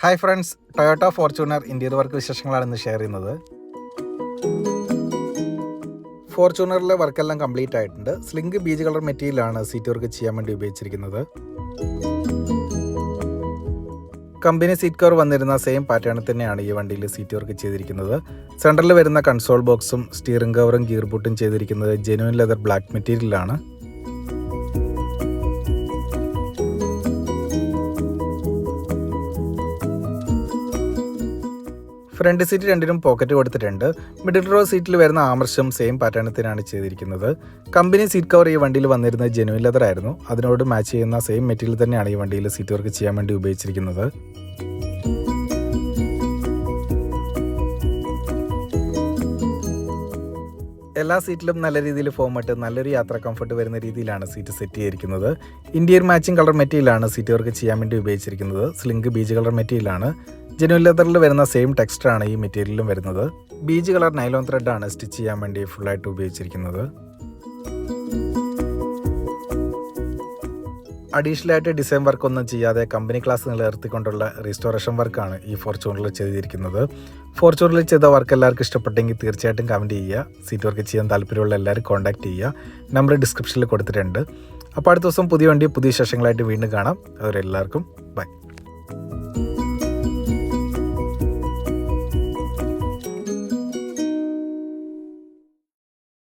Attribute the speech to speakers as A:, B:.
A: Hi friends, Toyota Fortuner interior work വിശേഷങ്ങളാണ് ഇന്ന് share ചെയ്യുന്നത്. ഫോർച്യൂണറിലെ വർക്കെല്ലാം കംപ്ലീറ്റ് ആയിട്ടുണ്ട്. സ്ലിങ്ക് ബീജ് കളർ മെറ്റീരിയലാണ് സീറ്റ് വർക്ക് ചെയ്യാൻ വേണ്ടി ഉപയോഗിച്ചിരിക്കുന്നത്. കമ്പനി സീറ്റ് കവർ വന്നിരുന്ന സെയിം പാറ്റേണിൽ തന്നെയാണ് ഈ വണ്ടിയിൽ സീറ്റ് വർക്ക് ചെയ്തിരിക്കുന്നത്. സെൻറ്ററിൽ വരുന്ന കൺസോൾ ബോക്സും സ്റ്റിയറിംഗ് കവറും ഗിയർ ബൂട്ടും ചെയ്തിരിക്കുന്നത് ജെനുവിൻ ലെതർ ബ്ലാക്ക് മെറ്റീരിയലാണ്. ഫ്രണ്ട് സീറ്റ് രണ്ടിനും പോക്കറ്റ് കൊടുത്തിട്ടുണ്ട്. മിഡിൽ റോ സീറ്റിൽ വരുന്ന ആമർശം സെയിം പാറ്റേണത്തിനാണ് ചെയ്തിരിക്കുന്നത്. കമ്പനി സീറ്റ് കവർ ഈ വണ്ടിയിൽ വന്നിരുന്നത് ജെനുവിൻ ലെതർ ആയിരുന്നു. അതിനോട് മാച്ച് ചെയ്യുന്ന സെയിം മെറ്റീരിയൽ തന്നെയാണ് ഈ വണ്ടിയിൽ സീറ്റ് വർക്ക് ചെയ്യാൻ വേണ്ടി ഉപയോഗിച്ചിരിക്കുന്നത്. എല്ലാ സീറ്റിലും നല്ല രീതിയിൽ ഫോമിട്ട് നല്ലൊരു യാത്രാ കംഫർട്ട് വരുന്ന രീതിയിലാണ് സീറ്റ് സെറ്റ് ചെയ്തിരിക്കുന്നത്. ഇന്റീരിയർ മാച്ചിങ് കളർ മെറ്റീരിയലാണ് സീറ്റ് വർക്ക് ചെയ്യാൻ വേണ്ടി ഉപയോഗിച്ചിരിക്കുന്നത്. സ്ലിങ്ക് ബീജ് കളർ മെറ്റീരിയലാണ്. ജെനുവിൻ ലെതറിൽ വരുന്ന സെയിം ടെക്സ്ചറാണ് ഈ മെറ്റീരിയലും വരുന്നത്. ബീജ് കളർ നൈലോൺ ത്രെഡാണ് സ്റ്റിച്ച് ചെയ്യാൻ വേണ്ടി ഫുള്ളായിട്ട് ഉപയോഗിച്ചിരിക്കുന്നത്. അഡീഷണലായിട്ട് ഡിസൈൻ വർക്ക് ഒന്നും ചെയ്യാതെ കമ്പനി ക്ലാസ് നിലനിർത്തിക്കൊണ്ടുള്ള റീസ്റ്റോറേഷൻ വർക്കാണ് ഈ ഫോർച്യൂണറിൽ ചെയ്തിരിക്കുന്നത്. ഫോർച്യൂണറിൽ ചെയ്ത വർക്ക് എല്ലാവർക്കും ഇഷ്ടപ്പെട്ടെങ്കിൽ തീർച്ചയായിട്ടും കമൻറ്റ് ചെയ്യുക. സീറ്റ് വർക്ക് ചെയ്യാൻ താല്പര്യമുള്ള എല്ലാവരും കോൺടാക്ട് ചെയ്യുക. നമ്പർ ഡിസ്ക്രിപ്ഷനിൽ കൊടുത്തിട്ടുണ്ട്. അപ്പോൾ അടുത്ത ദിവസം പുതിയ വണ്ടി പുതിയ വിശേഷങ്ങളായിട്ട് വീണ്ടും കാണാം. അതുവരെ എല്ലാവർക്കും ബൈ.